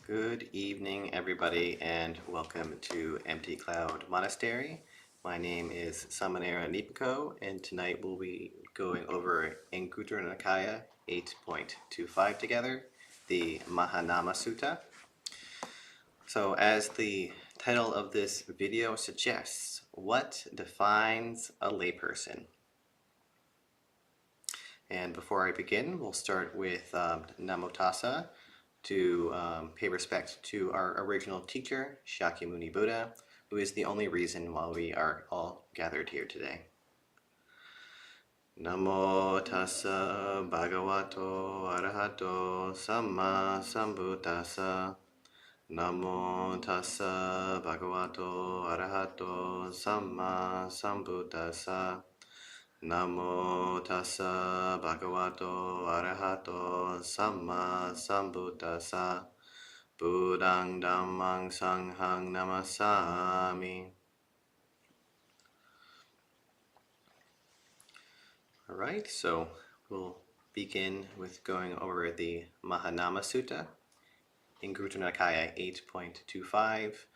Good evening, everybody, and welcome to Empty Cloud Monastery. My name is Sāmaṇera Nipako, and tonight we'll be going over Anguttara Nikaya 8.25 together, the Mahānāmasutta. So, as the title of this video suggests, what defines a layperson? And before I begin, we'll start with Namo Tassa, to pay respect to our original teacher, Shakyamuni Buddha, who is the only reason why we are all gathered here today. Namo tassa bhagavato arahato samma sambuddhassa. Namo tassa bhagavato arahato samma sambuddhassa. Namo tassa bhagavato arahato samma sambuddhassa. Buddhaṃ Dhammāṃ Saṅghāṃ namasāmi. Alright, so we'll begin with going over the Mahānāmasutta, Anguttara Nikaya 8.25.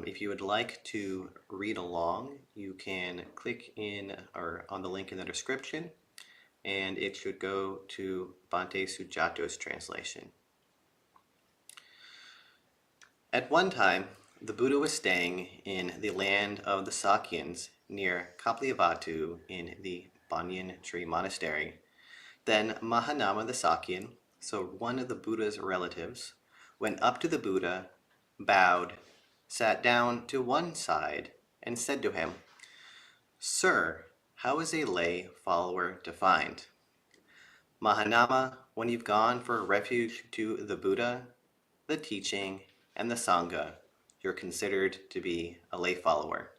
If you would like to read along, you can click in or on the link in the description, and it should go to Bhante Sujato's translation. At one time, the Buddha was staying in the land of the Sakyans near Kapilavatthu in the Banyan Tree Monastery. Then Mahānāma the Sakyan, so one of the Buddha's relatives, went up to the Buddha, bowed, sat down to one side, and said to him, "Sir, how is a lay follower defined?" Mahānāma, when you've gone for refuge to the Buddha, the teaching, and the Sangha, you're considered to be a lay follower.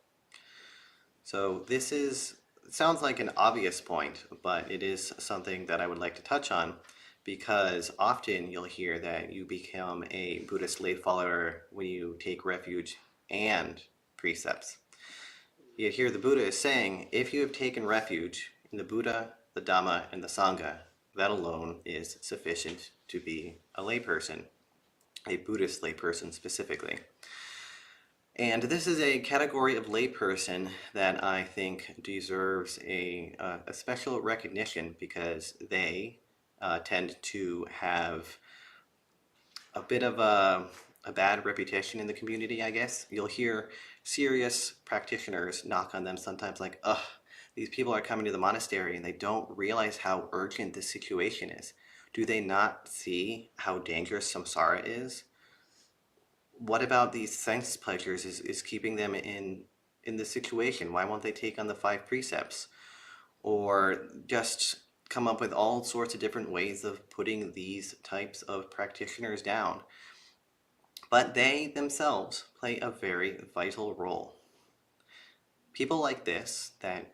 So this sounds like an obvious point, but it is something that I would like to touch on, because often you'll hear that you become a Buddhist lay follower when you take refuge and precepts. Yet here the Buddha is saying, if you have taken refuge in the Buddha, the Dhamma, and the Sangha, that alone is sufficient to be a layperson, a Buddhist layperson specifically. And this is a category of layperson that I think deserves a special recognition, because they tend to have a bit of a bad reputation in the community, I guess. You'll hear serious practitioners knock on them sometimes like, ugh, these people are coming to the monastery and they don't realize how urgent this situation is. Do they not see how dangerous samsara is? What about these sense pleasures is keeping them in this situation? Why won't they take on the 5 precepts? Or just come up with all sorts of different ways of putting these types of practitioners down. But they themselves play a very vital role. People like this, that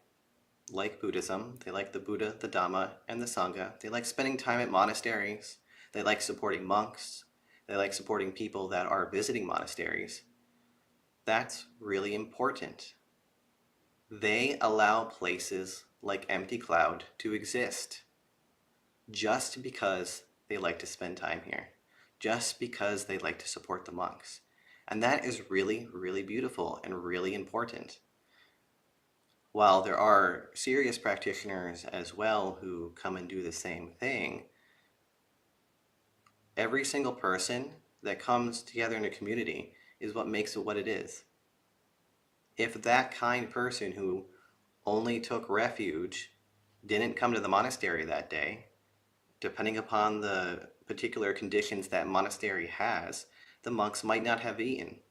like Buddhism, they like the Buddha, the Dhamma, and the Sangha. They like spending time at monasteries. They like supporting monks. They like supporting people that are visiting monasteries. That's really important. They allow places like Empty Cloud to exist just because they like to spend time here, just because they like to support the monks. And that is really, really beautiful and really important. While there are serious practitioners as well who come and do the same thing, every single person that comes together in a community is what makes it what it is. If that kind person who only took refuge didn't come to the monastery that day, depending upon the particular conditions that monastery has, the monks might not have eaten.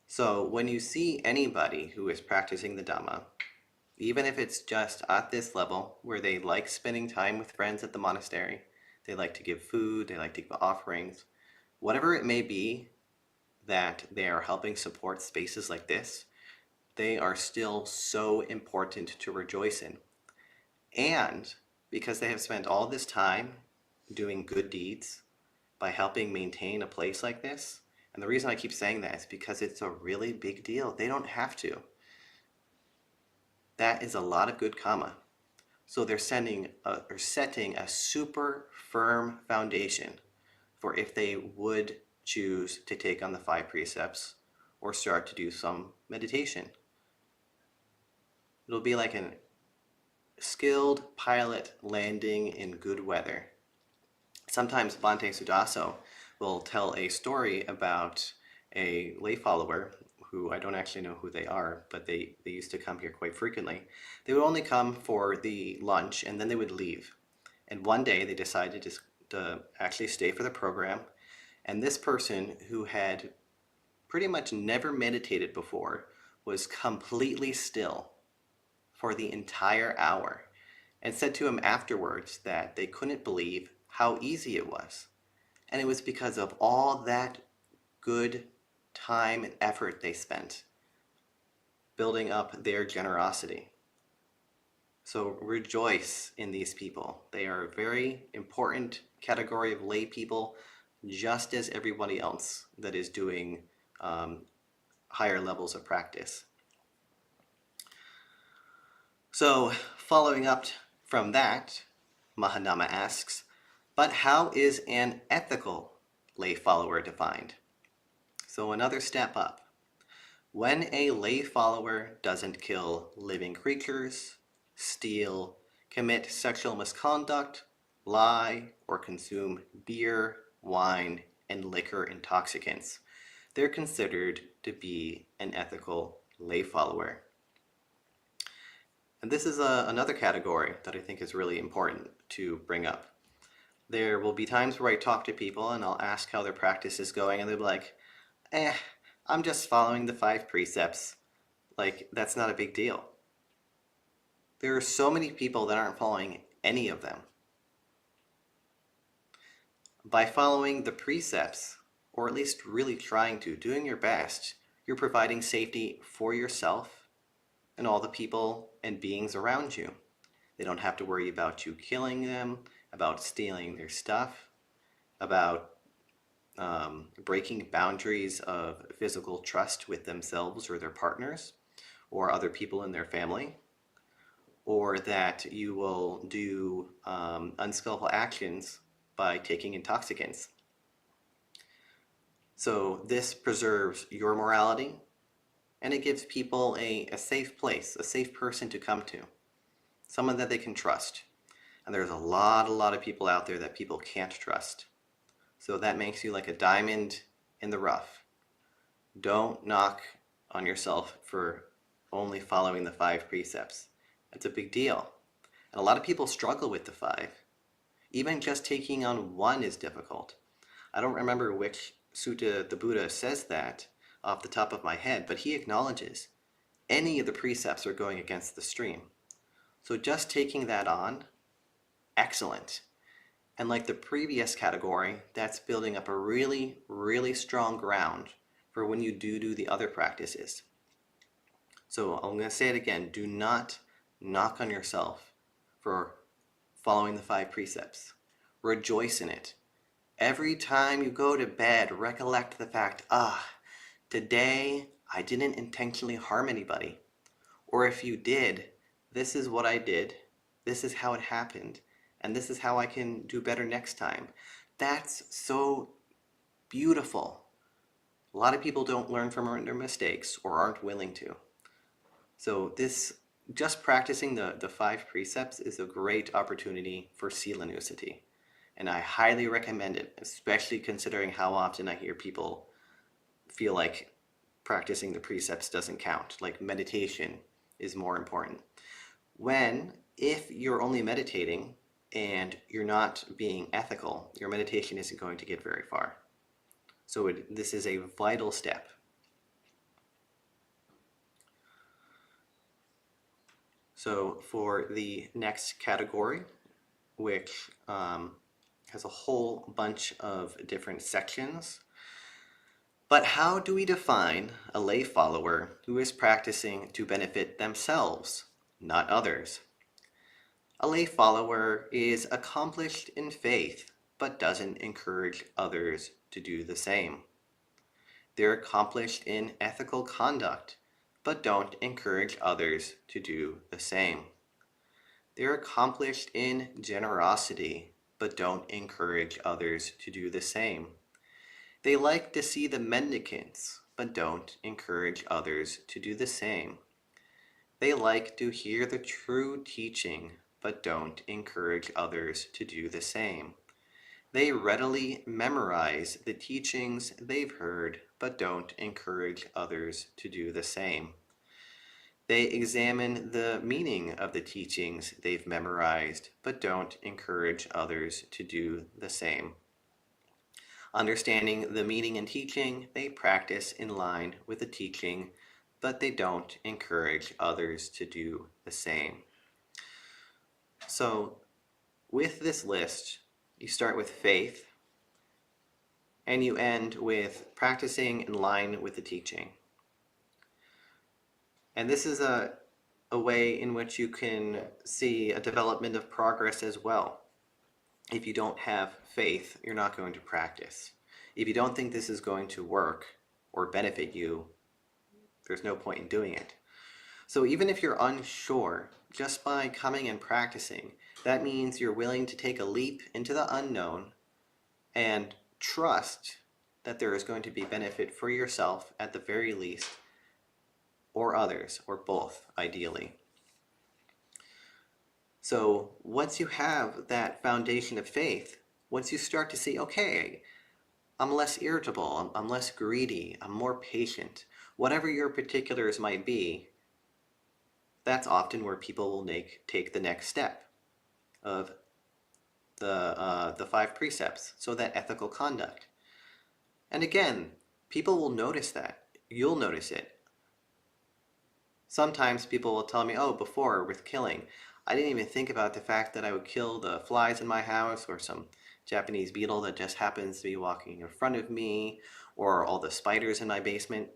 So when you see anybody who is practicing the Dhamma, even if it's just at this level where they like spending time with friends at the monastery, they like to give food, they like to give offerings, whatever it may be that they are helping support spaces like this, they are still so important to rejoice in. And because they have spent all this time doing good deeds by helping maintain a place like this, and the reason I keep saying that is because it's a really big deal. They don't have to. That is a lot of good karma. So they're setting a super firm foundation for if they would choose to take on the 5 precepts or start to do some meditation. It'll be like a skilled pilot landing in good weather. Sometimes Bhante Sudaso will tell a story about a lay follower who I don't actually know who they are, but they used to come here quite frequently. They would only come for the lunch and then they would leave. And one day they decided to actually stay for the program. And this person, who had pretty much never meditated before, was completely still for the entire hour and said to him afterwards that they couldn't believe how easy it was. And it was because of all that good time and effort they spent building up their generosity. So rejoice in these people. They are a very important category of lay people, just as everybody else that is doing higher levels of practice. So following up from that, Mahānāma asks, but how is an ethical lay follower defined? So another step up. When a lay follower doesn't kill living creatures, steal, commit sexual misconduct, lie, or consume beer, wine, and liquor intoxicants, they're considered to be an ethical lay follower. And this is another category that I think is really important to bring up. There will be times where I talk to people and I'll ask how their practice is going, and they'll be like, I'm just following the 5 precepts. Like, that's not a big deal. There are so many people that aren't following any of them. By following the precepts, or at least really trying to, doing your best, you're providing safety for yourself and all the people and beings around you. They don't have to worry about you killing them, about stealing their stuff, about breaking boundaries of physical trust with themselves or their partners or other people in their family, or that you will do unskillful actions by taking intoxicants. So this preserves your morality, and it gives people a safe place, a safe person to come to, someone that they can trust. And there's a lot of people out there that people can't trust. So that makes you like a diamond in the rough. Don't knock on yourself for only following the 5 precepts. It's a big deal. And a lot of people struggle with the 5. Even just taking on one is difficult. I don't remember which sutta the Buddha says that off the top of my head, but he acknowledges any of the precepts are going against the stream. So just taking that on, excellent. And like the previous category, that's building up a really strong ground for when you do the other practices. So I'm going to say it again, do not knock on yourself for following the 5 precepts. Rejoice in it. Every time you go to bed, recollect the fact, today I didn't intentionally harm anybody. Or if you did, this is what I did, this is how it happened, and this is how I can do better next time. That's so beautiful. A lot of people don't learn from their mistakes or aren't willing to. So this, just practicing the 5 precepts is a great opportunity for Sīlanussati. And I highly recommend it, especially considering how often I hear people feel like practicing the precepts doesn't count, like meditation is more important. If you're only meditating and you're not being ethical, your meditation isn't going to get very far. So this is a vital step. So for the next category, which has a whole bunch of different sections, but how do we define a lay follower who is practicing to benefit themselves, not others? A lay follower is accomplished in faith, but doesn't encourage others to do the same. They're accomplished in ethical conduct, but don't encourage others to do the same. They're accomplished in generosity, but don't encourage others to do the same. They like to see the mendicants, but don't encourage others to do the same. They like to hear the true teaching, but don't encourage others to do the same. They readily memorize the teachings they've heard, but don't encourage others to do the same. They examine the meaning of the teachings they've memorized, but don't encourage others to do the same. Understanding the meaning and teaching, they practice in line with the teaching, but they don't encourage others to do the same. So, with this list, you start with faith, and you end with practicing in line with the teaching. And this is a way in which you can see a development of progress as well. If you don't have faith, you're not going to practice. If you don't think this is going to work or benefit you, there's no point in doing it. So even if you're unsure, just by coming and practicing, that means you're willing to take a leap into the unknown and trust that there is going to be benefit for yourself at the very least, or others, or both, ideally. So once you have that foundation of faith, once you start to see, okay, I'm less irritable, I'm less greedy, I'm more patient, whatever your particulars might be, that's often where people will take the next step of the 5 precepts, so that ethical conduct. And again, people will notice that. You'll notice it. Sometimes people will tell me, oh, before with killing, I didn't even think about the fact that I would kill the flies in my house, or some Japanese beetle that just happens to be walking in front of me, or all the spiders in my basement.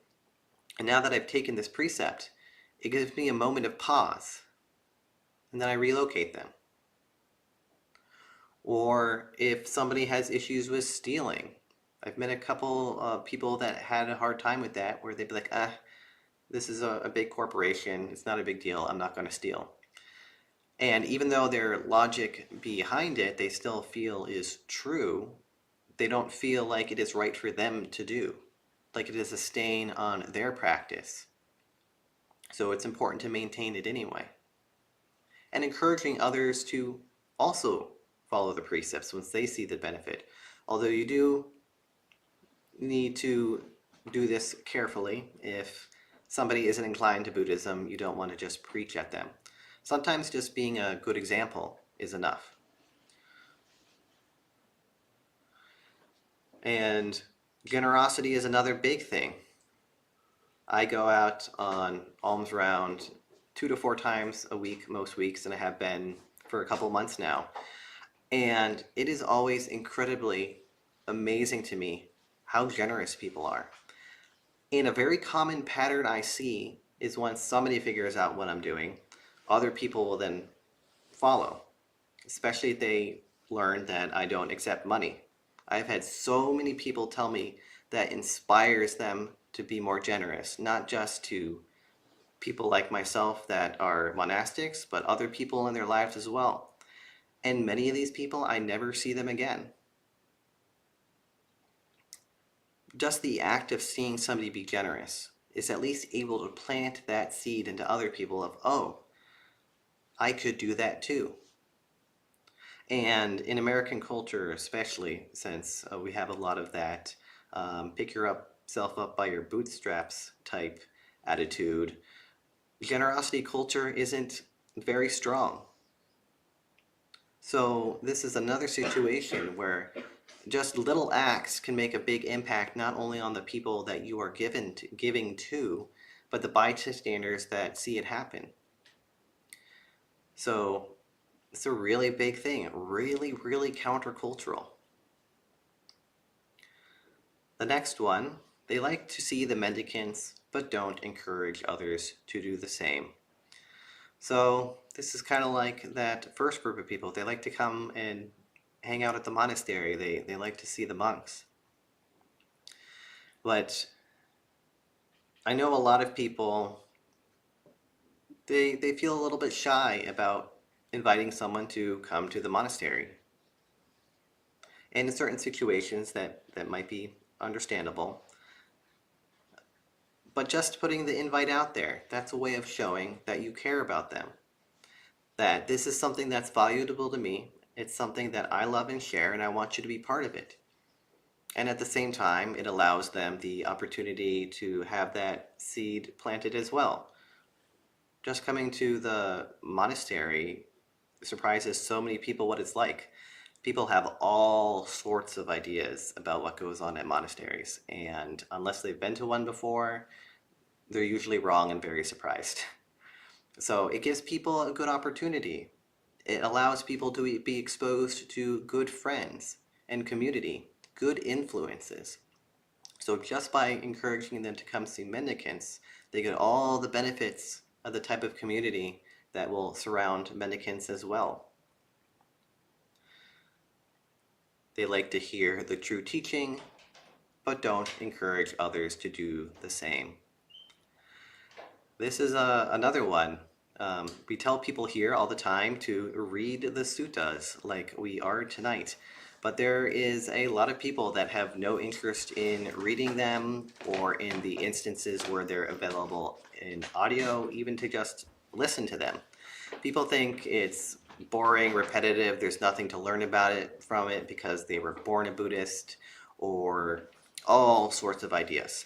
And now that I've taken this precept, it gives me a moment of pause, and then I relocate them. Or if somebody has issues with stealing, I've met a couple of people that had a hard time with that, where they'd be like, this is a big corporation, it's not a big deal, I'm not going to steal. And even though their logic behind it, they still feel is true, they don't feel like it is right for them to do, like it is a stain on their practice. So it's important to maintain it anyway. And encouraging others to also follow the precepts once they see the benefit. Although you do need to do this carefully. If somebody isn't inclined to Buddhism, you don't want to just preach at them. Sometimes just being a good example is enough. And generosity is another big thing. I go out on alms round 2 to 4 times a week, most weeks, and I have been for a couple months now. And it is always incredibly amazing to me how generous people are. And a very common pattern I see is once somebody figures out what I'm doing, other people will then follow, especially if they learn that I don't accept money. I've had so many people tell me that inspires them to be more generous, not just to people like myself that are monastics, but other people in their lives as well. And many of these people, I never see them again. Just the act of seeing somebody be generous is at least able to plant that seed into other people of, oh, I could do that too. And in American culture, especially, since we have a lot of that pick yourself up by your bootstraps type attitude, generosity culture isn't very strong. So this is another situation where just little acts can make a big impact, not only on the people that you are giving to, but the bystanders that see it happen. So it's a really big thing, really, really countercultural. The next one, they like to see the mendicants, but don't encourage others to do the same. So this is kind of like that first group of people. They like to come and hang out at the monastery. They like to see the monks. But I know a lot of people, they feel a little bit shy about inviting someone to come to the monastery. And in certain situations that might be understandable. But just putting the invite out there, that's a way of showing that you care about them. That this is something that's valuable to me. It's something that I love and share, and I want you to be part of it. And at the same time, it allows them the opportunity to have that seed planted as well. Just coming to the monastery surprises so many people what it's like. People have all sorts of ideas about what goes on at monasteries, and unless they've been to one before, they're usually wrong and very surprised. So it gives people a good opportunity. It allows people to be exposed to good friends and community, good influences. So just by encouraging them to come see mendicants, they get all the benefits of the type of community that will surround mendicants as well. They like to hear the true teaching, but don't encourage others to do the same. This is another one. We tell people here all the time to read the suttas like we are tonight, but there is a lot of people that have no interest in reading them or in the instances where they're available in audio, even to just listen to them. People think it's boring, repetitive, there's nothing to learn about it from it because they were born a Buddhist, or all sorts of ideas.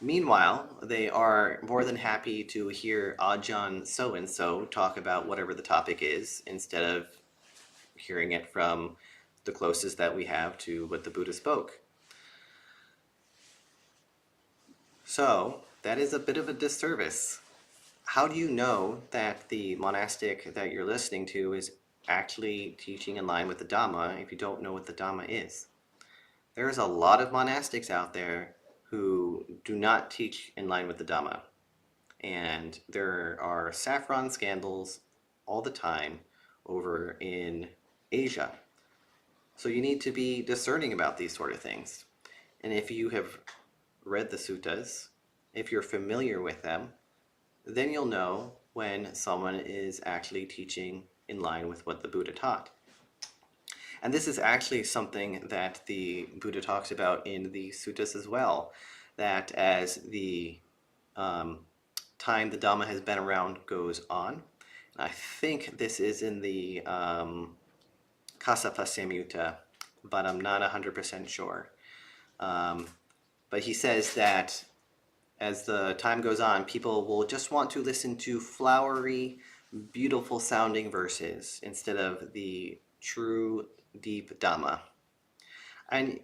Meanwhile, they are more than happy to hear Ajahn so-and-so talk about whatever the topic is, instead of hearing it from the closest that we have to what the Buddha spoke. So, that is a bit of a disservice. How do you know that the monastic that you're listening to is actually teaching in line with the Dhamma if you don't know what the Dhamma is? There's a lot of monastics out there who do not teach in line with the Dhamma. And there are saffron scandals all the time over in Asia. So you need to be discerning about these sort of things. And if you have read the suttas, if you're familiar with them, then you'll know when someone is actually teaching in line with what the Buddha taught. And this is actually something that the Buddha talks about in the suttas as well, that as the time the Dhamma has been around goes on, I think this is in the Kassapa Samyutta, but I'm not 100% sure. But he says that as the time goes on, people will just want to listen to flowery, beautiful sounding verses instead of the true, deep Dhamma. And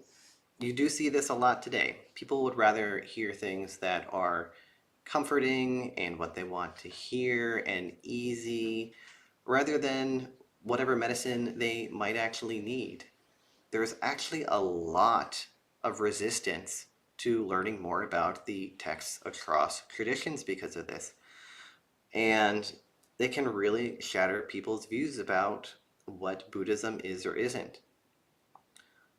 you do see this a lot today. People would rather hear things that are comforting and what they want to hear and easy, rather than whatever medicine they might actually need. There's actually a lot of resistance to learning more about the texts across traditions because of this. And they can really shatter people's views about what Buddhism is or isn't.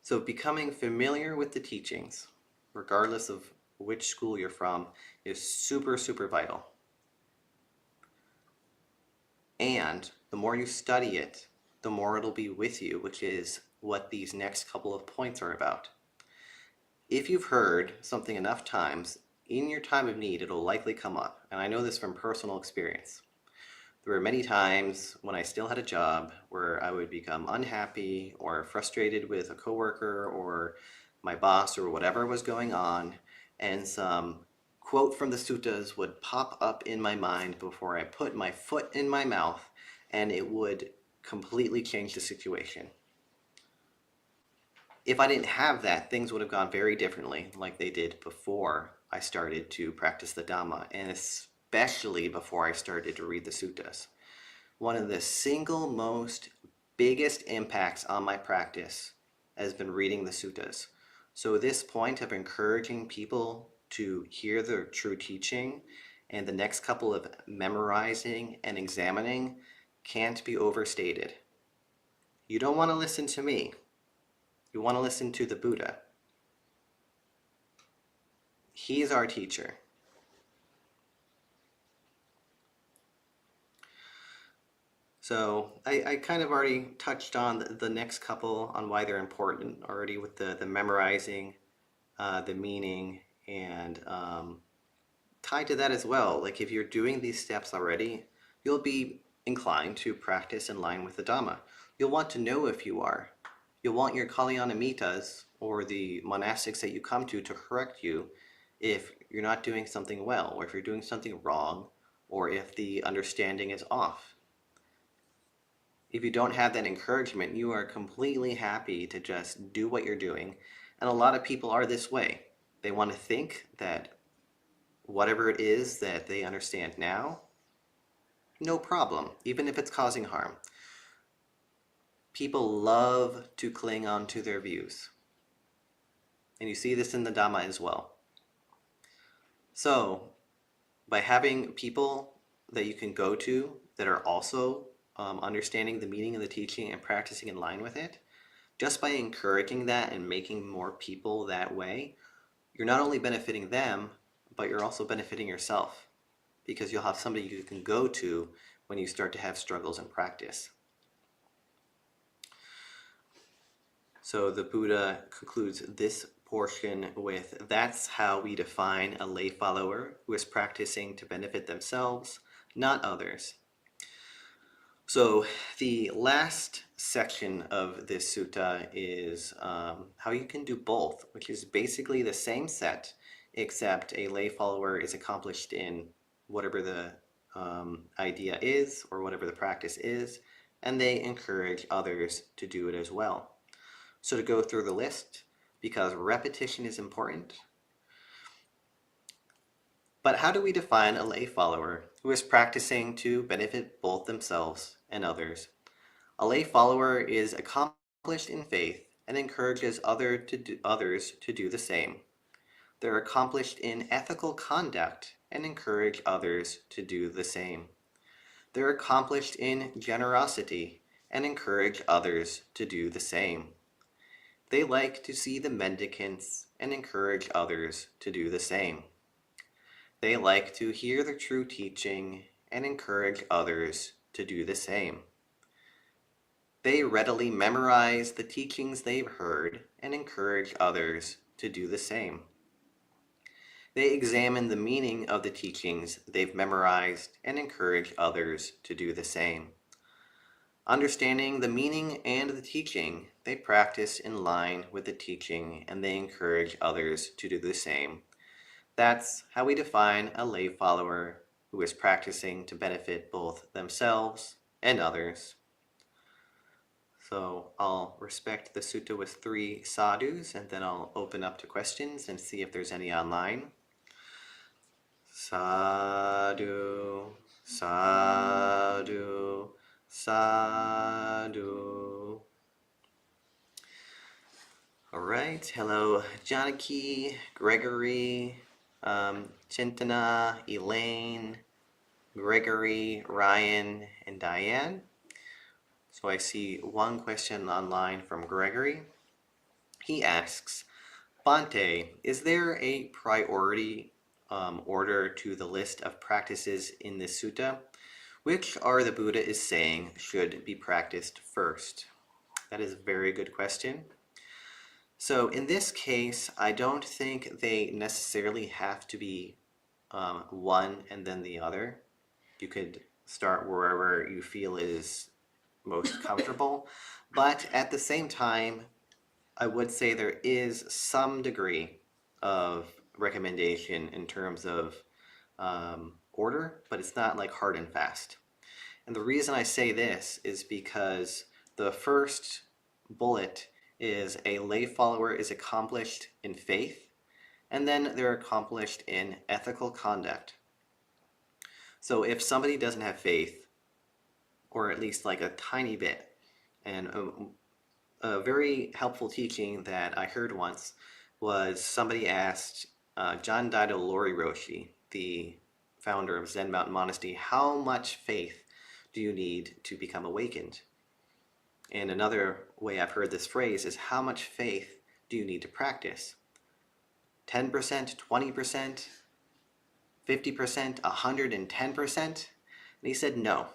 So becoming familiar with the teachings, regardless of which school you're from, is super, super vital. And the more you study it, the more it'll be with you, which is what these next couple of points are about. If you've heard something enough times, in your time of need, it'll likely come up. And I know this from personal experience. There were many times when I still had a job where I would become unhappy or frustrated with a coworker or my boss or whatever was going on, and some quote from the suttas would pop up in my mind before I put my foot in my mouth, and it would completely change the situation. If I didn't have that, things would have gone very differently, like they did before I started to practice the Dhamma, and especially before I started to read the suttas. One of the single most biggest impacts on my practice has been reading the suttas. So this point of encouraging people to hear the true teaching and the next couple of memorizing and examining can't be overstated. You don't want to listen to me. You want to listen to the Buddha. He's our teacher. So I kind of already touched on the next couple on why they're important already with the memorizing, the meaning, and tied to that as well. Like if you're doing these steps already, you'll be inclined to practice in line with the Dhamma. You'll want to know if you are. You'll want your Kalyanamitas or the monastics that you come to correct you if you're not doing something well, or if you're doing something wrong, or if the understanding is off. If you don't have that encouragement, you are completely happy to just do what you're doing. And a lot of people are this way. They want to think that whatever it is that they understand now, no problem, even if it's causing harm. People love to cling on to their views. And you see this in the Dhamma as well. So, by having people that you can go to that are also understanding the meaning of the teaching and practicing in line with it, just by encouraging that and making more people that way, you're not only benefiting them, but you're also benefiting yourself, because you'll have somebody you can go to when you start to have struggles in practice. So the Buddha concludes this portion with, that's how we define a lay follower who is practicing to benefit themselves, not others. So the last section of this sutta is how you can do both, which is basically the same set, except a lay follower is accomplished in whatever the idea is or whatever the practice is, and they encourage others to do it as well. So to go through the list, because repetition is important. But how do we define a lay follower who is practicing to benefit both themselves and others? A lay follower is accomplished in faith and encourages others to do the same. They're accomplished in ethical conduct and encourage others to do the same. They're accomplished in generosity and encourage others to do the same. They like to see the mendicants and encourage others to do the same. They like to hear the true teaching and encourage others to do the same. They readily memorize the teachings they've heard and encourage others to do the same. They examine the meaning of the teachings they've memorized and encourage others to do the same. Understanding the meaning and the teaching, they practice in line with the teaching and they encourage others to do the same. That's how we define a lay follower who is practicing to benefit both themselves and others. So I'll respect the sutta with 3 sadhus, and then I'll open up to questions and see if there's any online. Sadhu, sadhu, sadhu. All right, hello Janaki, Gregory, Chintana, Elaine, Gregory, Ryan, and Diane. So I see one question online from Gregory. He asks, Bhante, is there a priority order to the list of practices in this sutta? Which are the Buddha is saying should be practiced first? That is a very good question. So in this case, I don't think they necessarily have to be one and then the other. You could start wherever you feel is most comfortable, but at the same time, I would say there is some degree of recommendation in terms of order, but it's not like hard and fast. And the reason I say this is because the first bullet is a lay follower is accomplished in faith, and then they're accomplished in ethical conduct. So if somebody doesn't have faith, or at least like a tiny bit, and a very helpful teaching that I heard once was somebody asked John Daido Lori Roshi, the founder of Zen Mountain Monastery, how much faith do you need to become awakened? And another way I've heard this phrase is, how much faith do you need to practice? 10%, 20%, 50%, 110%? And he said, no,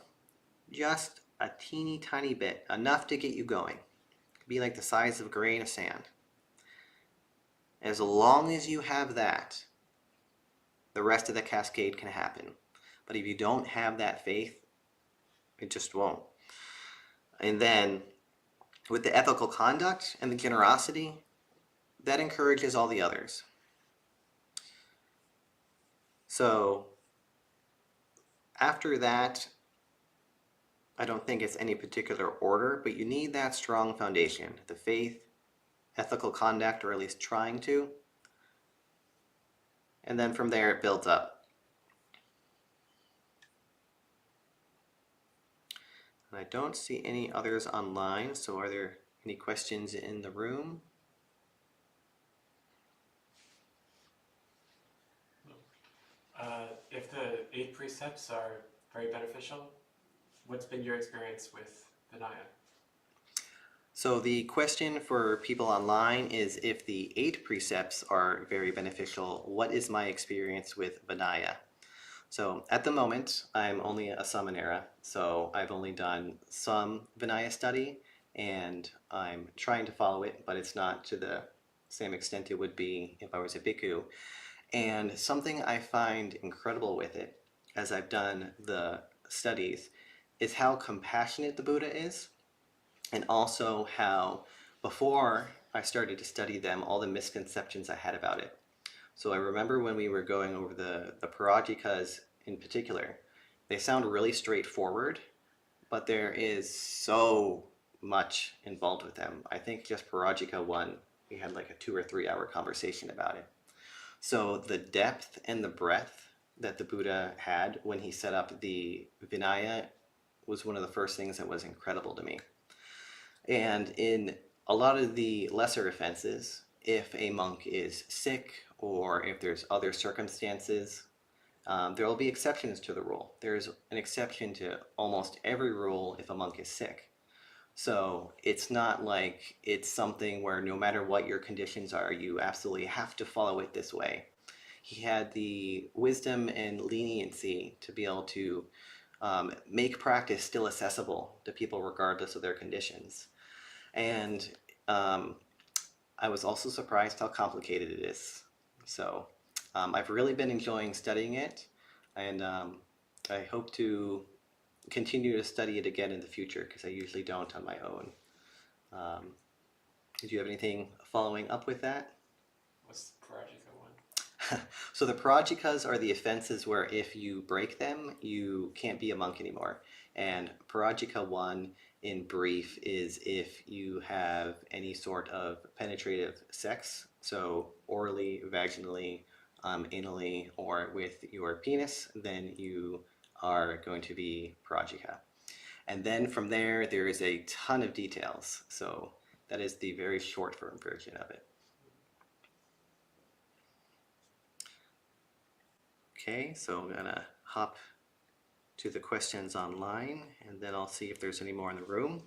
just a teeny tiny bit, enough to get you going. It could be like the size of a grain of sand. As long as you have that, the rest of the cascade can happen. But if you don't have that faith, it just won't. And then with the ethical conduct and the generosity, that encourages all the others. So after that, I don't think it's any particular order, but you need that strong foundation, the faith, ethical conduct, or at least trying to. And then from there it builds up. And I don't see any others online, so are there any questions in the room? If the 8 precepts are very beneficial, what's been your experience with Vinaya? So the question for people online is, if the 8 precepts are very beneficial, what is my experience with Vinaya? So at the moment, I'm only a Sāmaṇera, so I've only done some Vinaya study, and I'm trying to follow it, but it's not to the same extent it would be if I was a bhikkhu. And something I find incredible with it, as I've done the studies, is how compassionate the Buddha is, and also how, before I started to study them, all the misconceptions I had about it. So I remember when we were going over the Parajikas in particular, they sound really straightforward, but there is so much involved with them. I think just Parajika 1, we had like a 2 or 3 hour conversation about it. So the depth and the breadth that the Buddha had when he set up the Vinaya was one of the first things that was incredible to me. And in a lot of the lesser offenses, if a monk is sick or if there's other circumstances, there will be exceptions to the rule. There's an exception to almost every rule if a monk is sick. So it's not like it's something where no matter what your conditions are, you absolutely have to follow it this way. He had the wisdom and leniency to be able to make practice still accessible to people regardless of their conditions. And I was also surprised how complicated it is. So I've really been enjoying studying it, and I hope to continue to study it again in the future, because I usually don't on my own. Did you have anything following up with that? What's the Parajika 1? So the Parajikas are the offenses where if you break them, you can't be a monk anymore. And Parajika 1, in brief, is if you have any sort of penetrative sex, so orally, vaginally, anally, or with your penis, then you are going to be Parajika. And then from there, there is a ton of details. So that is the very short form version of it. Okay, so I'm gonna hop to the questions online, and then I'll see if there's any more in the room.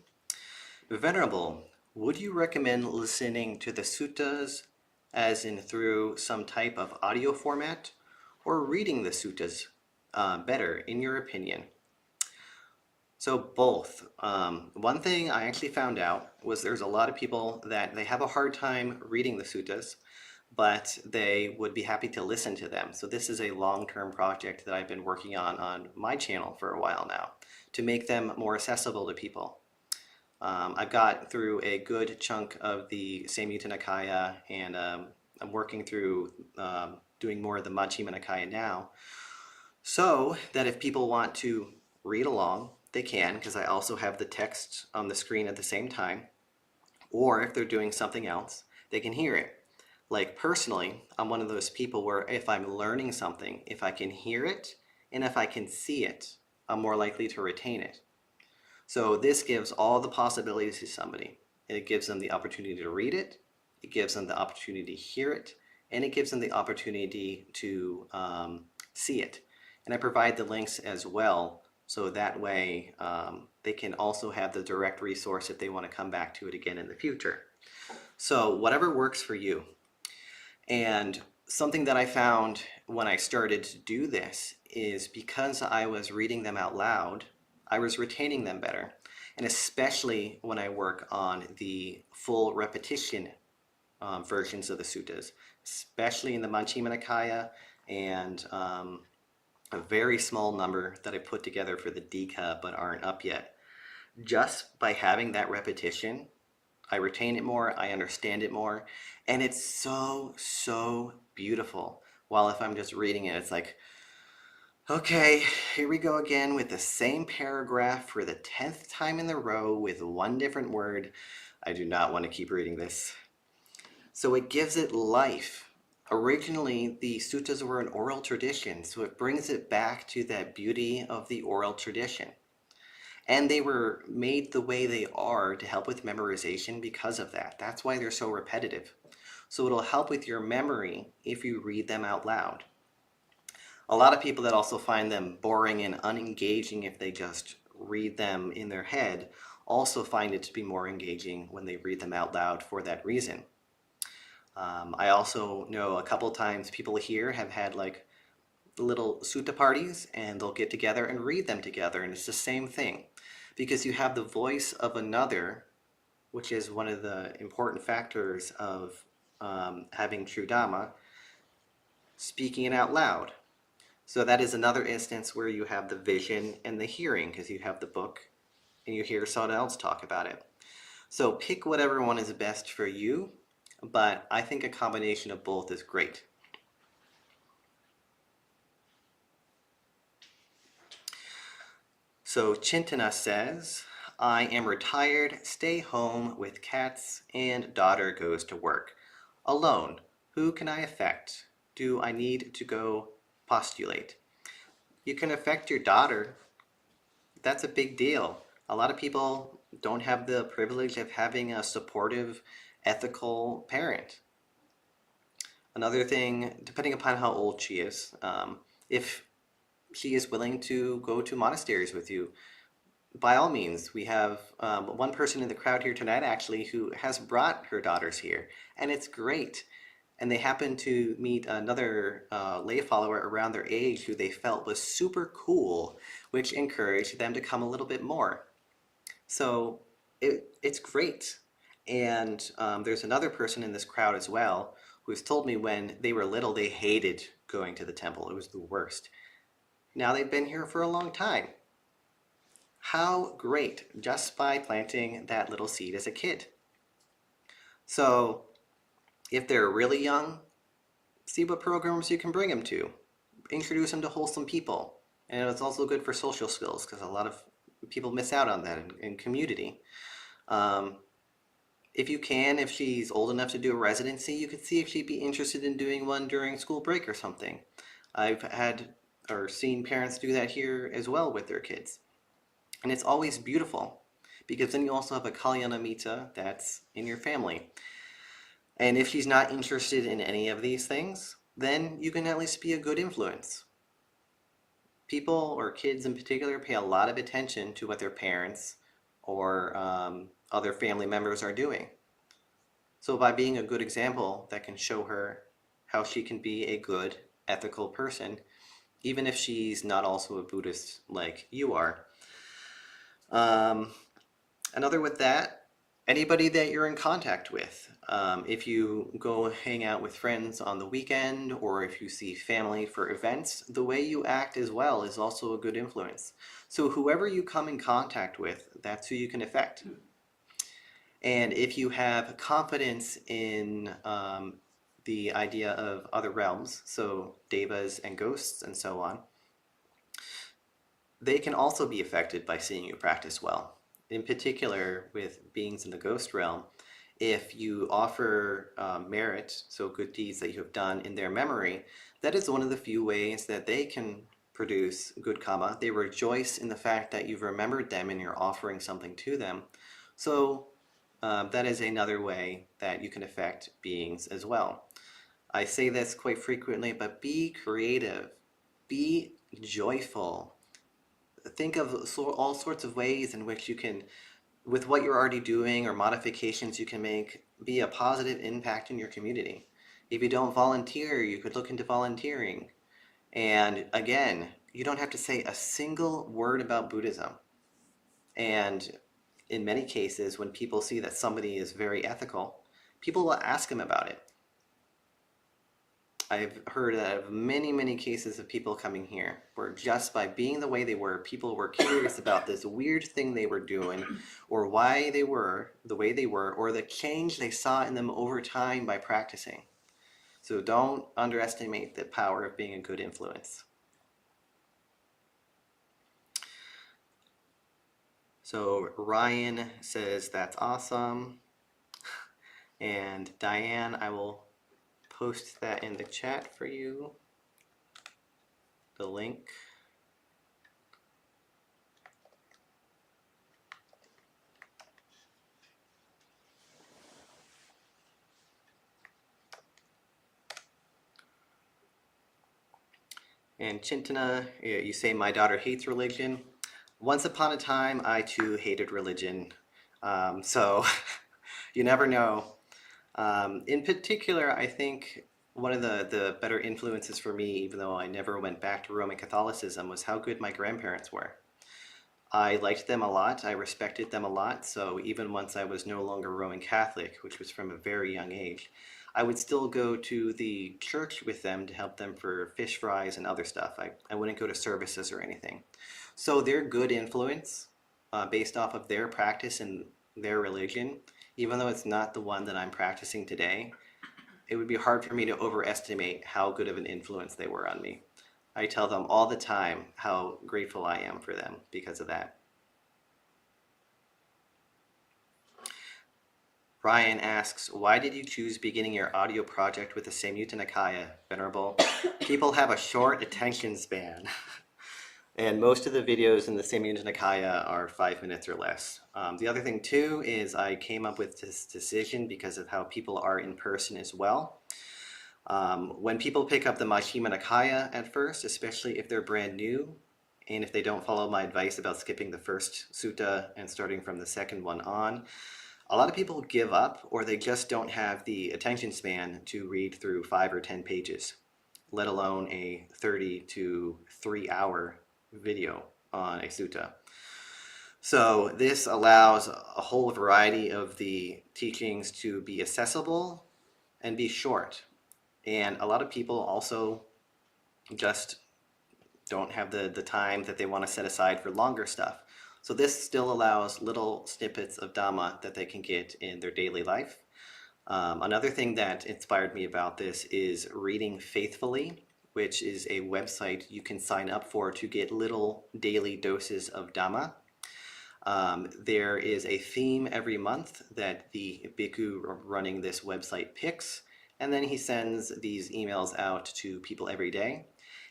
Venerable, would you recommend listening to the suttas as in through some type of audio format, or reading the suttas better, in your opinion? So both. One thing I actually found out was there's a lot of people that they have a hard time reading the suttas, but they would be happy to listen to them. So this is a long-term project that I've been working on my channel for a while now, to make them more accessible to people. I've got through a good chunk of the Samyutta Nikaya, and I'm working through doing more of the Majjhima Nikaya now, so that if people want to read along, they can, because I also have the text on the screen at the same time, or if they're doing something else, they can hear it. Like personally, I'm one of those people where if I'm learning something, if I can hear it and if I can see it, I'm more likely to retain it. So this gives all the possibilities to somebody. It gives them the opportunity to read it, it gives them the opportunity to hear it, and it gives them the opportunity to see it. And I provide the links as well, so that way they can also have the direct resource if they want to come back to it again in the future. So whatever works for you. And something that I found when I started to do this is because I was reading them out loud, I was retaining them better. and especially when I work on the full repetition versions of the suttas, especially in the Majjhima Nikaya, and a very small number that I put together for the Dika but aren't up yet. Just by having that repetition, I retain it more, I understand it more, and it's so, so beautiful. While if I'm just reading it, it's like, okay, here we go again with the same paragraph for the 10th time in the row with one different word. I do not want to keep reading this. So it gives it life. Originally, the suttas were an oral tradition, so it brings it back to that beauty of the oral tradition. And they were made the way they are to help with memorization because of that. That's why they're so repetitive. So it'll help with your memory if you read them out loud. A lot of people that also find them boring and unengaging if they just read them in their head also find it to be more engaging when they read them out loud for that reason. I also know a couple times people here have had like little sutta parties, and they'll get together and read them together, and it's the same thing because you have the voice of another, which is one of the important factors of having true Dhamma, speaking it out loud. So that is another instance where you have the vision and the hearing, because you have the book and you hear someone else talk about it. So pick whatever one is best for you, but I think a combination of both is great. So Chintana says, I am retired, stay home with cats, and daughter goes to work. Alone, who can I affect? Do I need to go postulate? You can affect your daughter. That's a big deal. A lot of people don't have the privilege of having a supportive, ethical parent. Another thing, depending upon how old she is, if she is willing to go to monasteries with you, by all means. We have one person in the crowd here tonight actually who has brought her daughters here, and it's great. And they happen to meet another lay follower around their age who they felt was super cool, which encouraged them to come a little bit more. So it's great. And there's another person in this crowd as well who's told me when they were little they hated going to the temple. It was the worst. Now they've been here for a long time. How great, just by planting that little seed as a kid. So if they're really young, see what programs you can bring them to. Introduce them to wholesome people. And it's also good for social skills because a lot of people miss out on that in community. If you can, if she's old enough to do a residency, you could see if she'd be interested in doing one during school break or something. I've had or seen parents do that here as well with their kids. And it's always beautiful because then you also have a Kalyanamitta that's in your family. And if she's not interested in any of these things, then you can at least be a good influence. People, or kids in particular, pay a lot of attention to what their parents or other family members are doing. So by being a good example, that can show her how she can be a good, ethical person, even if she's not also a Buddhist like you are. Another with that, anybody that you're in contact with. If you go hang out with friends on the weekend, or if you see family for events, the way you act as well is also a good influence. So whoever you come in contact with, that's who you can affect. And if you have confidence in the idea of other realms, so devas and ghosts and so on, they can also be affected by seeing you practice well. In particular, with beings in the ghost realm, if you offer merit, so good deeds that you have done in their memory, that is one of the few ways that they can produce good karma. They rejoice in the fact that you've remembered them and you're offering something to them. So that is another way that you can affect beings as well. I say this quite frequently, but be creative, be joyful. Think of all sorts of ways in which you can, with what you're already doing or modifications you can make, be a positive impact in your community. If you don't volunteer, you could look into volunteering. And again, you don't have to say a single word about Buddhism. And in many cases, when people see that somebody is very ethical, people will ask them about it. I've heard of many, many cases of people coming here where just by being the way they were, people were curious about this weird thing they were doing, or why they were the way they were, or the change they saw in them over time by practicing. So don't underestimate the power of being a good influence. So Ryan says that's awesome. And Diane, I will post that in the chat for you, the link. And Chintana, you say my daughter hates religion. Once upon a time, I too hated religion. So you never know. In particular, I think one of the better influences for me, even though I never went back to Roman Catholicism, was how good my grandparents were. I liked them a lot. I respected them a lot. So even once I was no longer Roman Catholic, which was from a very young age, I would still go to the church with them to help them for fish fries and other stuff. I wouldn't go to services or anything. So their good influence, based off of their practice and their religion, even though it's not the one that I'm practicing today, it would be hard for me to overestimate how good of an influence they were on me. I tell them all the time how grateful I am for them because of that. Ryan asks, why did you choose beginning your audio project with the Sāmaṇera Nikaya, Venerable? People have a short attention span. And most of the videos in the Sāmaṇera Nikaya are 5 minutes or less. The other thing too is I came up with this decision because of how people are in person as well. When people pick up the Majjhima Nikaya at first, especially if they're brand new, and if they don't follow my advice about skipping the first sutta and starting from the second one on, a lot of people give up, or they just don't have the attention span to read through 5 or 10 pages, let alone a 30 to 3 hour video on a sutta. So this allows a whole variety of the teachings to be accessible and be short. And a lot of people also just don't have the time that they want to set aside for longer stuff. So this still allows little snippets of Dhamma that they can get in their daily life. Another thing that inspired me about this is Reading Faithfully, which is a website you can sign up for to get little daily doses of Dhamma. There is a theme every month that the bhikkhu running this website picks, and then he sends these emails out to people every day.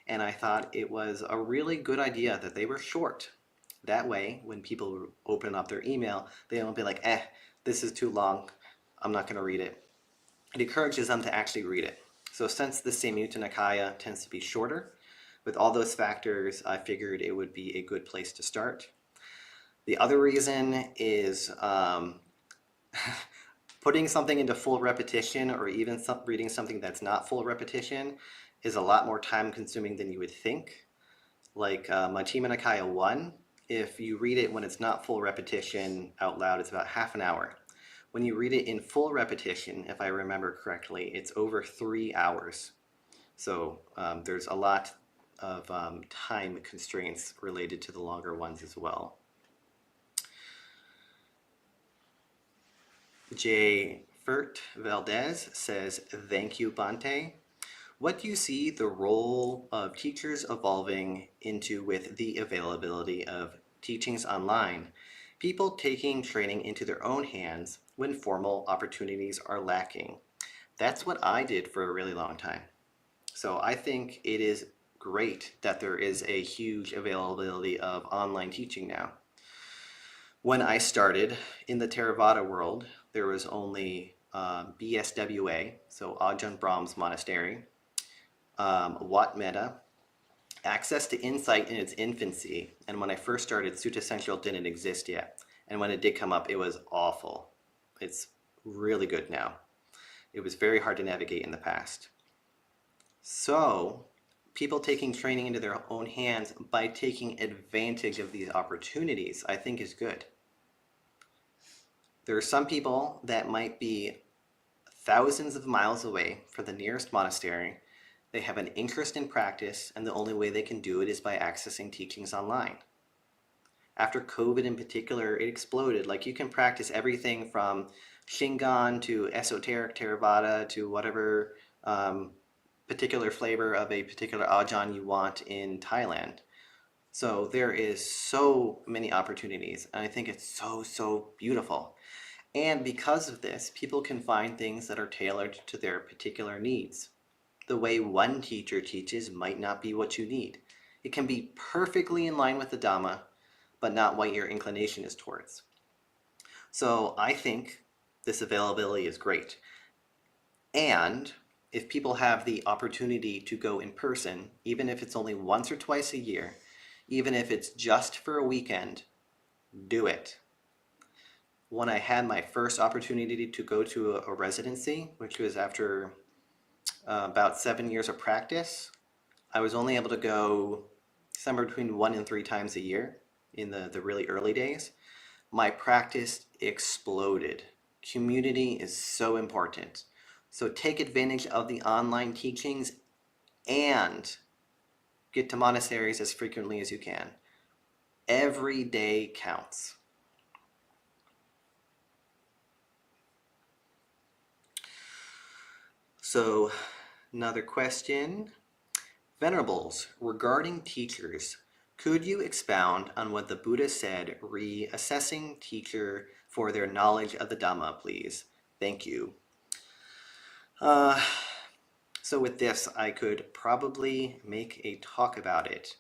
And I thought it was a really good idea that they were short. That way, when people open up their email, they don't be like, this is too long, I'm not going to read it. It encourages them to actually read it. So since the Sāmaṇera Nikaya tends to be shorter, with all those factors, I figured it would be a good place to start. The other reason is putting something into full repetition, or even reading something that's not full repetition, is a lot more time consuming than you would think. Like Majjhima Nikaya 1, if you read it when it's not full repetition out loud, it's about half an hour. When you read it in full repetition, if I remember correctly, it's over 3 hours. So there's a lot of time constraints related to the longer ones as well. J. Fert Valdez says, thank you, Bhante. What do you see the role of teachers evolving into with the availability of teachings online? People taking training into their own hands when formal opportunities are lacking. That's what I did for a really long time. So I think it is great that there is a huge availability of online teaching now. When I started in the Theravada world, there was only BSWA, so Ajahn Brahm's monastery, Wat Metta, access to insight in its infancy, and when I first started, Sutta Central didn't exist yet. And when it did come up, it was awful. It's really good now. It was very hard to navigate in the past. So, people taking training into their own hands by taking advantage of these opportunities, I think is good. There are some people that might be thousands of miles away from the nearest monastery. They have an interest in practice, and the only way they can do it is by accessing teachings online. After COVID in particular, it exploded. Like, you can practice everything from Shingon to esoteric Theravada to whatever particular flavor of a particular Ajahn you want in Thailand. So there is so many opportunities, and I think it's so beautiful. And because of this, people can find things that are tailored to their particular needs. The way one teacher teaches might not be what you need. It can be perfectly in line with the Dhamma, but not what your inclination is towards. So I think this availability is great. And if people have the opportunity to go in person, even if it's only once or twice a year, even if it's just for a weekend, do it. When I had my first opportunity to go to a residency, which was after about 7 years of practice, I was only able to go somewhere between 1 and 3 times a year in the really early days. My practice exploded. Community is so important. So take advantage of the online teachings and get to monasteries as frequently as you can. Every day counts. So, another question. Venerables, regarding teachers, could you expound on what the Buddha said re assessing teacher for their knowledge of the Dhamma, please? Thank you. So with this, I could probably make a talk about it.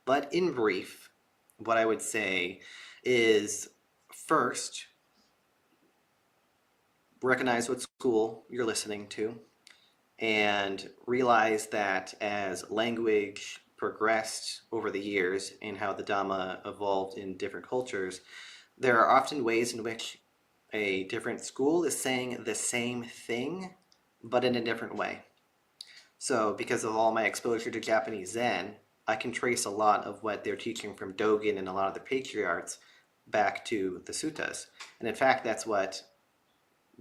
But in brief, what I would say is, first, recognize what school you're listening to, and realize that as language progressed over the years and how the Dhamma evolved in different cultures, there are often ways in which a different school is saying the same thing, but in a different way. So because of all my exposure to Japanese Zen, I can trace a lot of what they're teaching from Dogen and a lot of the patriarchs back to the suttas. And in fact, that's what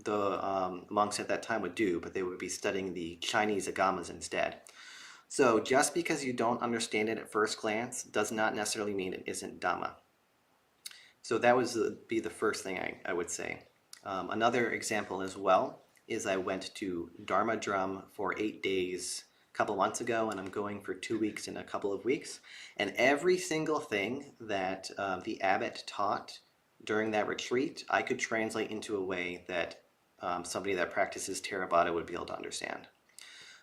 the monks at that time would do, but they would be studying the Chinese agamas instead. So just because you don't understand it at first glance does not necessarily mean it isn't Dhamma. So that would be the first thing I would say. Another example as well is I went to Dharma Drum for 8 days a couple months ago, and I'm going for 2 weeks in a couple of weeks. And every single thing that the abbot taught during that retreat, I could translate into a way that somebody that practices Theravada would be able to understand.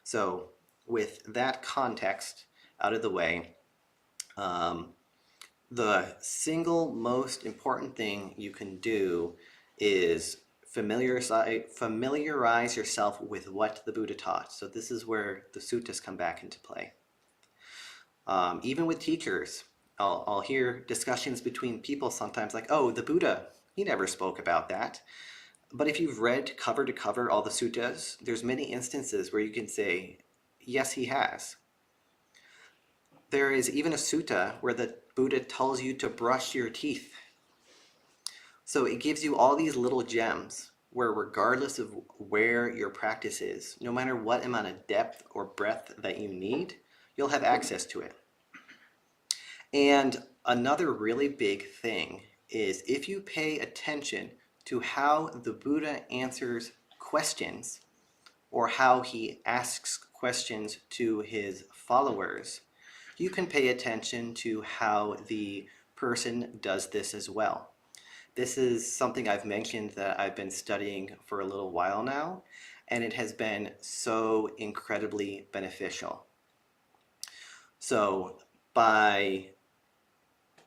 So with that context out of the way, the single most important thing you can do is familiarize yourself with what the Buddha taught. So this is where the suttas come back into play. Even with teachers, I'll hear discussions between people sometimes like, oh, the Buddha, he never spoke about that. But if you've read cover to cover all the suttas, there's many instances where you can say, yes, he has. There is even a sutta where the Buddha tells you to brush your teeth. So it gives you all these little gems where, regardless of where your practice is, no matter what amount of depth or breadth that you need, you'll have access to it. And another really big thing is if you pay attention to how the Buddha answers questions or how he asks questions to his followers, you can pay attention to how the person does this as well. This is something I've mentioned that I've been studying for a little while now, and it has been so incredibly beneficial. So by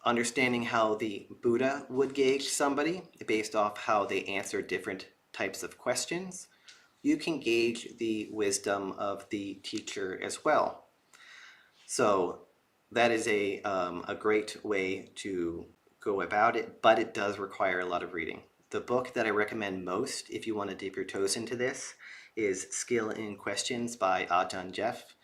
understanding how the Buddha would gauge somebody based off how they answer different types of questions, you can gauge the wisdom of the teacher as well. So that is a great way to go about it, but it does require a lot of reading. The book that I recommend most if you want to dip your toes into this is Skill in Questions by Ajahn Jeff.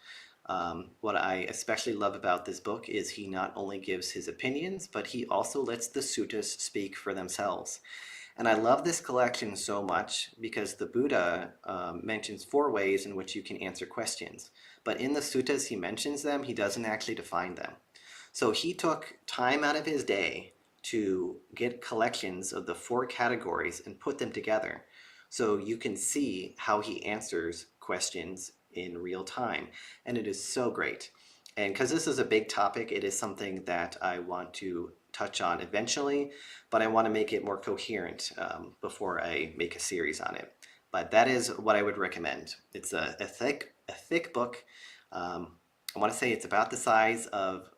What I especially love about this book is he not only gives his opinions, but he also lets the suttas speak for themselves. And I love this collection so much because the Buddha mentions 4 ways in which you can answer questions. But in the suttas he mentions them, he doesn't actually define them. So he took time out of his day to get collections of the 4 categories and put them together. So you can see how he answers questions in real time. And it is so great. And because this is a big topic, it is something that I want to touch on eventually, but I want to make it more coherent before I make a series on it. But that is what I would recommend. It's a thick book. I want to say it's about the size of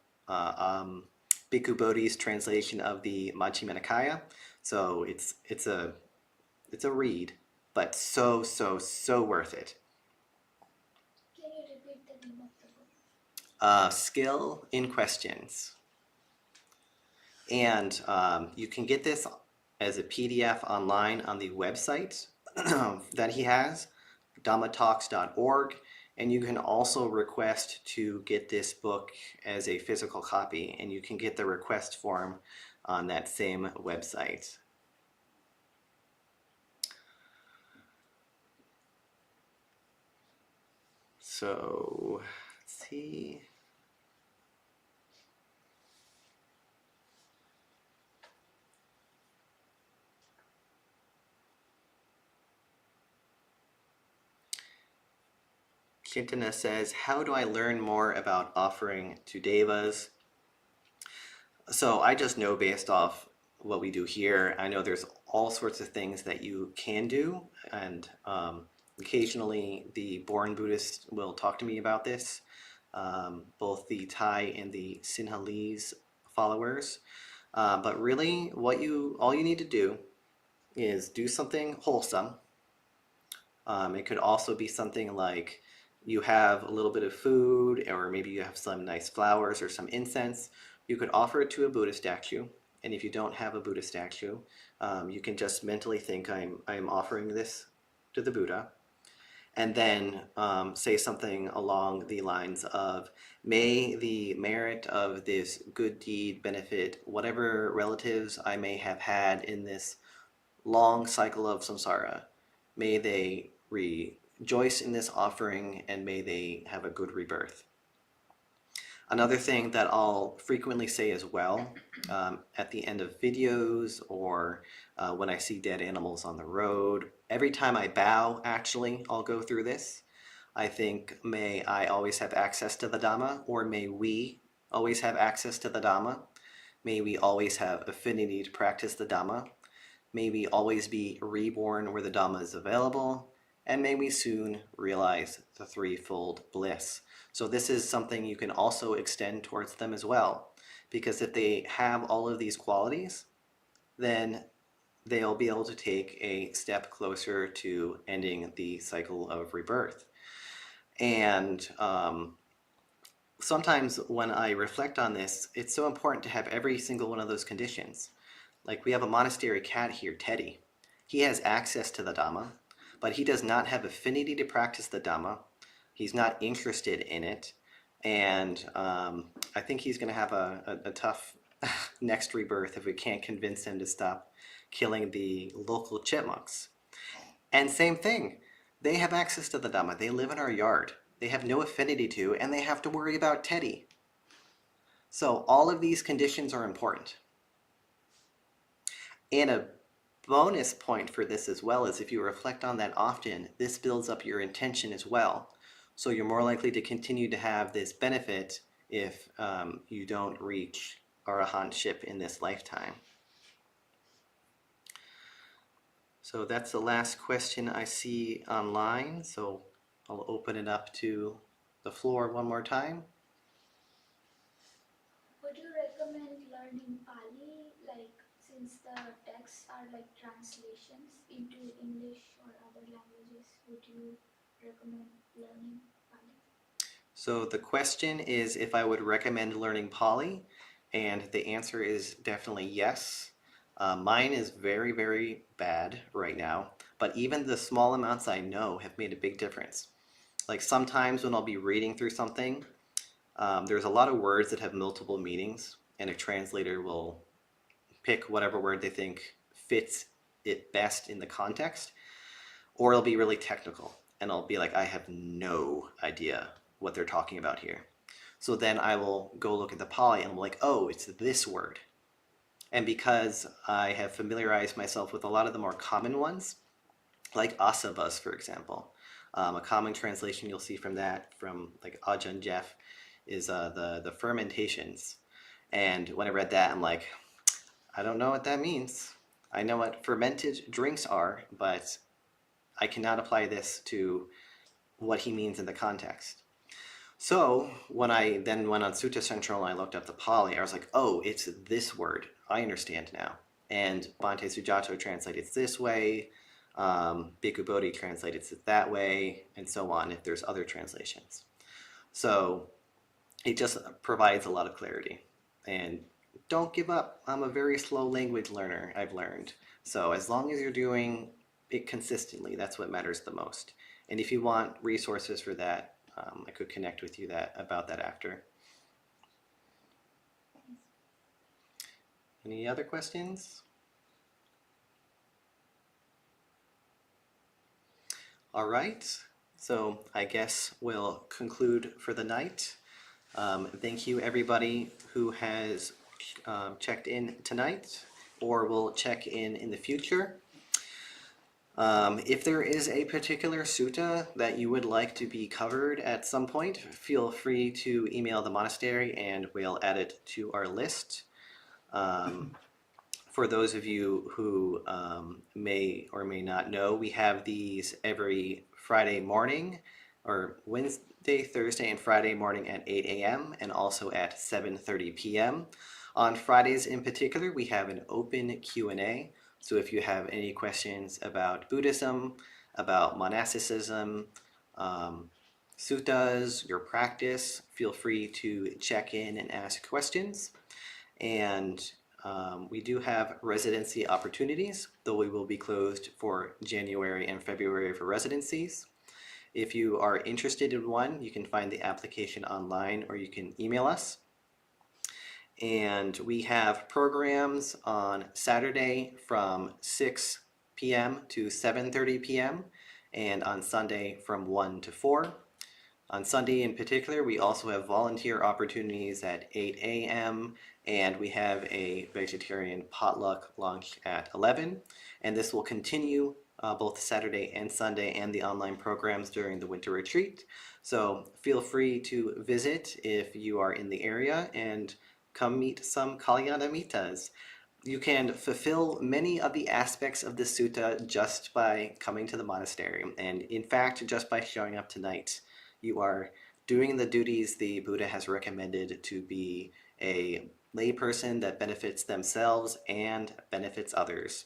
Bhikkhu Bodhi's translation of the Majjhima Nikaya. So it's a read, but so worth it. Can you repeat the name of the book? Skill in Questions. And you can get this as a PDF online on the website that he has, dhammatalks.org. And you can also request to get this book as a physical copy, and you can get the request form on that same website. So, let's see. Chintana says, how do I learn more about offering to devas? So I just know based off what we do here, I know there's all sorts of things that you can do, and occasionally the born Buddhists will talk to me about this, both the Thai and the Sinhalese followers. But really, all you need to do is do something wholesome. It could also be something like you have a little bit of food, or maybe you have some nice flowers or some incense. You could offer it to a Buddha statue. And if you don't have a Buddha statue, you can just mentally think, I'm offering this to the Buddha. And then say something along the lines of, may the merit of this good deed benefit whatever relatives I may have had in this long cycle of samsara. May they rejoice in this offering, and may they have a good rebirth. Another thing that I'll frequently say as well, at the end of videos, or when I see dead animals on the road, every time I bow, actually, I'll go through this. I think, may I always have access to the Dhamma, or may we always have access to the Dhamma. May we always have affinity to practice the Dhamma. May we always be reborn where the Dhamma is available, and may we soon realize the threefold bliss. So this is something you can also extend towards them as well, because if they have all of these qualities, then they'll be able to take a step closer to ending the cycle of rebirth. And sometimes when I reflect on this, it's so important to have every single one of those conditions. Like, we have a monastery cat here, Teddy. He has access to the Dhamma, but he does not have affinity to practice the Dhamma. He's not interested in it. And I think he's going to have a tough next rebirth if we can't convince him to stop killing the local chipmunks. And same thing, they have access to the Dhamma. They live in our yard. They have no affinity to, and they have to worry about Teddy. So all of these conditions are important. And a bonus point for this as well is, if you reflect on that often, this builds up your intention as well. So you're more likely to continue to have this benefit if you don't reach arahantship in this lifetime. So that's the last question I see online. So I'll open it up to the floor one more time. Would you recommend learning Pali, since the texts are like translations into English or other languages? Would you recommend learning Pali? So the question is if I would recommend learning Pali, and the answer is definitely yes. Mine is very bad right now, but even the small amounts I know have made a big difference. like sometimes when I'll be reading through something, there's a lot of words that have multiple meanings, and a translator will pick whatever word they think fits it best in the context, or it'll be really technical, and I'll be like, I have no idea what they're talking about here. So then I will go look at the Pali and I'm like, oh, it's this word. And because I have familiarized myself with a lot of the more common ones, like asavas, for example, a common translation you'll see from that, from like Ajahn Jeff, is the fermentations. And when I read that, I'm like, I don't know what that means. I know what fermented drinks are, but I cannot apply this to what he means in the context. So when I then went on Sutta Central and I looked up the Pali, I was like, oh, it's this word. I understand now. And Bhante Sujato translates it this way, Bhikkhu Bodhi translates it that way, and so on if there's other translations. So it just provides a lot of clarity. And don't give up. I'm a very slow language learner, I've learned. So as long as you're doing it consistently, that's what matters the most. And if you want resources for that, I could connect with you about that after. Any other questions? All right, so I guess we'll conclude for the night. Thank you everybody who has checked in tonight or will check in the future. If there is a particular sutta that you would like to be covered at some point, feel free to email the monastery and we'll add it to our list. For those of you who may or may not know, we have these every Friday morning, or Wednesday, Thursday, and Friday morning at 8 a.m. and also at 7:30 p.m. On Fridays in particular, we have an open Q&A. So if you have any questions about Buddhism, about monasticism, suttas, your practice, feel free to check in and ask questions. And we do have residency opportunities, though we will be closed for January and February for residencies. If you are interested in one, you can find the application online or you can email us. And we have programs on Saturday from 6 p.m. to 7:30 p.m. and on Sunday from 1 to 4. On Sunday in particular, we also have volunteer opportunities at 8 a.m. and we have a vegetarian potluck lunch at 11. And this will continue both Saturday and Sunday and the online programs during the winter retreat. So feel free to visit if you are in the area and come meet some Kalyanamitas. You can fulfill many of the aspects of the sutta just by coming to the monastery. And in fact, just by showing up tonight, you are doing the duties the Buddha has recommended to be a layperson that benefits themselves and benefits others.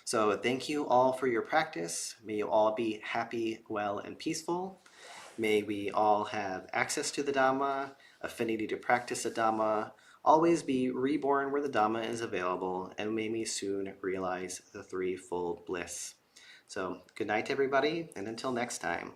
So thank you all for your practice. May you all be happy, well, and peaceful. May we all have access to the Dhamma, affinity to practice the Dhamma, always be reborn where the Dhamma is available, and may we soon realize the threefold bliss. So good night, everybody, and until next time.